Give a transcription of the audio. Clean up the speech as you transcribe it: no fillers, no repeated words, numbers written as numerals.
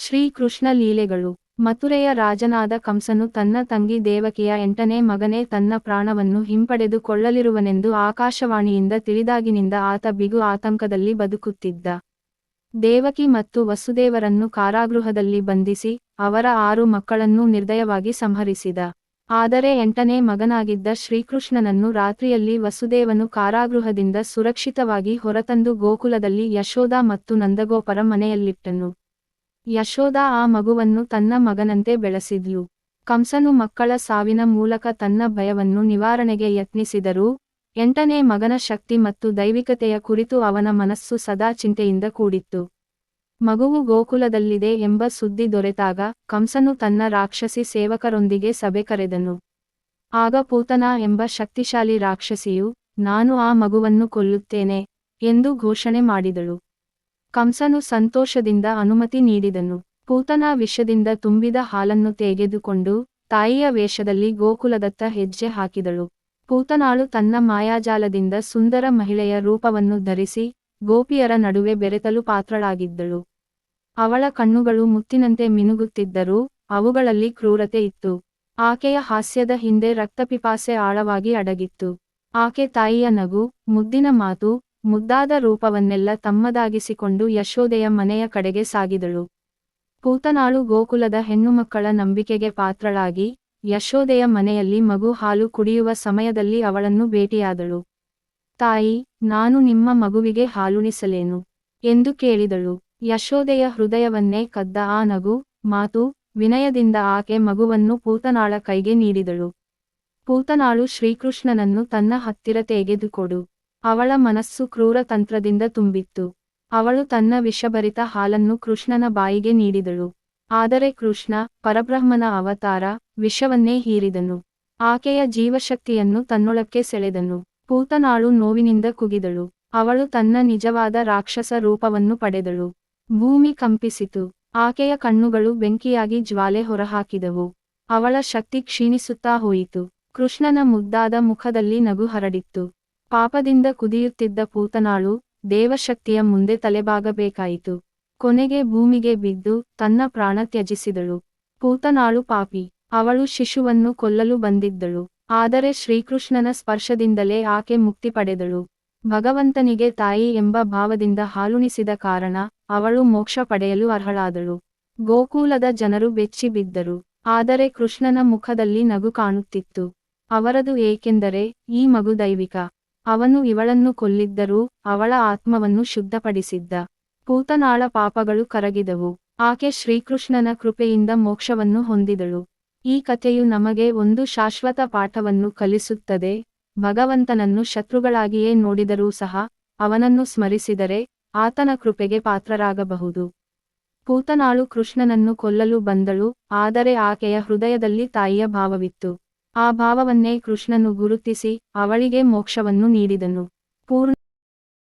ಶ್ರೀಕೃಷ್ಣ ಲೀಲೆಗಳು. ಮಥುರೆಯ ರಾಜನಾದ ಕಂಸನು ತನ್ನ ತಂಗಿ ದೇವಕಿಯ 8ನೇ ಮಗನೇ ತನ್ನ ಪ್ರಾಣವನ್ನು ಹಿಂಪಡೆದುಕೊಳ್ಳಲಿರುವನೆಂದು ಆಕಾಶವಾಣಿಯಿಂದ ತಿಳಿದಾಗಿನಿಂದ ಆತ ಬಿಗು ಆತಂಕದಲ್ಲಿ ಬದುಕುತ್ತಿದ್ದ. ದೇವಕಿ ಮತ್ತು ವಸುದೇವರನ್ನು ಕಾರಾಗೃಹದಲ್ಲಿ ಬಂಧಿಸಿ, ಅವರ 6 ಮಕ್ಕಳನ್ನೂ ನಿರ್ದಯವಾಗಿ ಸಂಹರಿಸಿದ. ಆದರೆ 8ನೇ ಮಗನಾಗಿದ್ದ ಶ್ರೀಕೃಷ್ಣನನ್ನು ರಾತ್ರಿಯಲ್ಲಿ ವಸುದೇವನು ಕಾರಾಗೃಹದಿಂದ ಸುರಕ್ಷಿತವಾಗಿ ಹೊರತಂದು ಗೋಕುಲದಲ್ಲಿ ಯಶೋದ ಮತ್ತು ನಂದಗೋಪರ ಮನೆಯಲ್ಲಿಟ್ಟನು. ಯಶೋದ ಆ ಮಗುವನ್ನು ತನ್ನ ಮಗನಂತೆ ಬೆಳೆಸಿದ್ಲು. ಕಂಸನು ಮಕ್ಕಳ ಸಾವಿನ ಮೂಲಕ ತನ್ನ ಭಯವನ್ನು ನಿವಾರಣೆಗೆ ಯತ್ನಿಸಿದರೂ, 8ನೇ ಮಗನ ಶಕ್ತಿ ಮತ್ತು ದೈವಿಕತೆಯ ಕುರಿತು ಅವನ ಮನಸ್ಸು ಸದಾ ಚಿಂತೆಯಿಂದ ಕೂಡಿತ್ತು. ಮಗುವು ಗೋಕುಲದಲ್ಲಿದೆ ಎಂಬ ಸುದ್ದಿ ದೊರೆತಾಗ ಕಂಸನು ತನ್ನ ರಾಕ್ಷಸಿ ಸೇವಕರೊಂದಿಗೆ ಸಭೆ ಕರೆದನು. ಆಗ ಪೂತನಾ ಎಂಬ ಶಕ್ತಿಶಾಲಿ ರಾಕ್ಷಸಿಯು, ನಾನು ಆ ಮಗುವನ್ನು ಕೊಲ್ಲುತ್ತೇನೆ ಎಂದು ಘೋಷಣೆ ಮಾಡಿದಳು. ಕಂಸನು ಸಂತೋಷದಿಂದ ಅನುಮತಿ ನೀಡಿದನು. ಪೂತನಾ ವಿಷದಿಂದ ತುಂಬಿದ ಹಾಲನ್ನು ತೆಗೆದುಕೊಂಡು ತಾಯಿಯ ವೇಷದಲ್ಲಿ ಗೋಕುಲದತ್ತ ಹೆಜ್ಜೆ ಹಾಕಿದಳು. ಪೂತನಾಳು ತನ್ನ ಮಾಯಾಜಾಲದಿಂದ ಸುಂದರ ಮಹಿಳೆಯ ರೂಪವನ್ನು ಧರಿಸಿ ಗೋಪಿಯರ ನಡುವೆ ಬೆರೆತಲು ಪಾತ್ರಳಾಗಿದ್ದಳು. ಅವಳ ಕಣ್ಣುಗಳು ಮುತ್ತಿನಂತೆ ಮಿನುಗುತ್ತಿದ್ದರೂ ಅವುಗಳಲ್ಲಿ ಕ್ರೂರತೆ ಇತ್ತು. ಆಕೆಯ ಹಾಸ್ಯದ ಹಿಂದೆ ರಕ್ತಪಿಪಾಸೆ ಆಳವಾಗಿ ಅಡಗಿತ್ತು. ಆಕೆ ತಾಯಿಯ ನಗು, ಮುದ್ದಿನ ಮಾತು, ಮುದ್ದಾದ ರೂಪವನ್ನೆಲ್ಲ ತಮ್ಮದಾಗಿಸಿಕೊಂಡು ಯಶೋದೆಯ ಮನೆಯ ಕಡೆಗೆ ಸಾಗಿದಳು. ಪೂತನಾಳು ಗೋಕುಲದ ಹೆಣ್ಣುಮಕ್ಕಳ ನಂಬಿಕೆಗೆ ಪಾತ್ರಳಾಗಿ ಯಶೋದೆಯ ಮನೆಯಲ್ಲಿ ಮಗು ಹಾಲು ಕುಡಿಯುವ ಸಮಯದಲ್ಲಿ ಅವಳನ್ನು ಭೇಟಿಯಾದಳು. ತಾಯಿ, ನಾನು ನಿಮ್ಮ ಮಗುವಿಗೆ ಹಾಲುಣಿಸಲೇನು ಎಂದು ಕೇಳಿದಳು. ಯಶೋದೆಯ ಹೃದಯವನ್ನೇ ಕದ್ದ ಆ ನಗು, ಮಾತು, ವಿನಯದಿಂದ ಆಕೆ ಮಗುವನ್ನು ಪೂತನಾಳ ಕೈಗೆ ನೀಡಿದಳು. ಪೂತನಾಳು ಶ್ರೀಕೃಷ್ಣನನ್ನು ತನ್ನ ಹತ್ತಿರ ತೆಗೆದುಕೊಡು. ಅವಳ ಮನಸ್ಸು ಕ್ರೂರ ತಂತ್ರದಿಂದ ತುಂಬಿತ್ತು. ಅವಳು ತನ್ನ ವಿಷಭರಿತ ಹಾಲನ್ನು ಕೃಷ್ಣನ ಬಾಯಿಗೆ ನೀಡಿದಳು. ಆದರೆ ಕೃಷ್ಣ, ಪರಬ್ರಹ್ಮನ ಅವತಾರ, ವಿಷವನ್ನೇ ಹೀರಿದನು. ಆಕೆಯ ಜೀವಶಕ್ತಿಯನ್ನು ತನ್ನೊಳಕ್ಕೆ ಸೆಳೆದನು. ಪೂತನಾಳು ನೋವಿನಿಂದ ಕುಗಿದಳು. ಅವಳು ತನ್ನ ನಿಜವಾದ ರಾಕ್ಷಸ ರೂಪವನ್ನು ಪಡೆದಳು. ಭೂಮಿ ಕಂಪಿಸಿತು. ಆಕೆಯ ಕಣ್ಣುಗಳು ಬೆಂಕಿಯಾಗಿ ಜ್ವಾಲೆ ಹೊರಹಾಕಿದವು. ಅವಳ ಶಕ್ತಿ ಕ್ಷೀಣಿಸುತ್ತಾ ಹೋಯಿತು. ಕೃಷ್ಣನ ಮುದ್ದಾದ ಮುಖದಲ್ಲಿ ನಗು ಹರಡಿತ್ತು. ಪಾಪದಿಂದ ಕುದಿಯುತ್ತಿದ್ದ ಪೂತನಾಳು ದೇವಶಕ್ತಿಯ ಮುಂದೆ ತಲೆಬಾಗಬೇಕಾಯಿತು. ಕೊನೆಗೆ ಭೂಮಿಗೆ ಬಿದ್ದು ತನ್ನ ಪ್ರಾಣ ತ್ಯಜಿಸಿದಳು. ಪೂತನಾಳು ಪಾಪಿ. ಅವಳು ಶಿಶುವನ್ನು ಕೊಲ್ಲಲು ಬಂದಿದ್ದಳು. ಆದರೆ ಶ್ರೀಕೃಷ್ಣನ ಸ್ಪರ್ಶದಿಂದಲೇ ಆಕೆ ಮುಕ್ತಿ ಪಡೆದಳು. ಭಗವಂತನಿಗೆ ತಾಯಿ ಎಂಬ ಭಾವದಿಂದ ಹಾಲುಣಿಸಿದ ಕಾರಣ ಅವಳು ಮೋಕ್ಷ ಪಡೆಯಲು ಅರ್ಹಳಾದಳು. ಗೋಕುಲದ ಜನರು ಬೆಚ್ಚಿ ಬಿದ್ದರು. ಆದರೆ ಕೃಷ್ಣನ ಮುಖದಲ್ಲಿ ನಗು ಕಾಣುತ್ತಿತ್ತು. ಅವರದು ಏಕೆಂದರೆ ಈ ಮಗು ದೈವಿಕ. ಅವನು ಇವಳನ್ನು ಕೊಲ್ಲಿದ್ದರೂ ಅವಳ ಆತ್ಮವನ್ನು ಶುದ್ಧಪಡಿಸಿದ್ದ. ಪೂತನಾಳ ಪಾಪಗಳು ಕರಗಿದವು. ಆಕೆ ಶ್ರೀಕೃಷ್ಣನ ಕೃಪೆಯಿಂದ ಮೋಕ್ಷವನ್ನು ಹೊಂದಿದಳು. ಈ ಕಥೆಯು ನಮಗೆ ಒಂದು ಶಾಶ್ವತ ಪಾಠವನ್ನು ಕಲಿಸುತ್ತದೆ. ಭಗವಂತನನ್ನು ಶತ್ರುಗಳಾಗಿಯೇ ನೋಡಿದರೂ ಸಹ ಅವನನ್ನು ಸ್ಮರಿಸಿದರೆ ಆತನ ಕೃಪೆಗೆ ಪಾತ್ರರಾಗಬಹುದು. ಪೂತನಾಳು ಕೃಷ್ಣನನ್ನು ಕೊಲ್ಲಲು ಬಂದಳು, ಆದರೆ ಆಕೆಯ ಹೃದಯದಲ್ಲಿ ತಾಯಿಯ ಭಾವವಿತ್ತು. ಆ ಭಾವವನ್ನೇ ಕೃಷ್ಣನು ಗುರುತಿಸಿ ಅವಳಿಗೆ ಮೋಕ್ಷವನ್ನು ನೀಡಿದನು.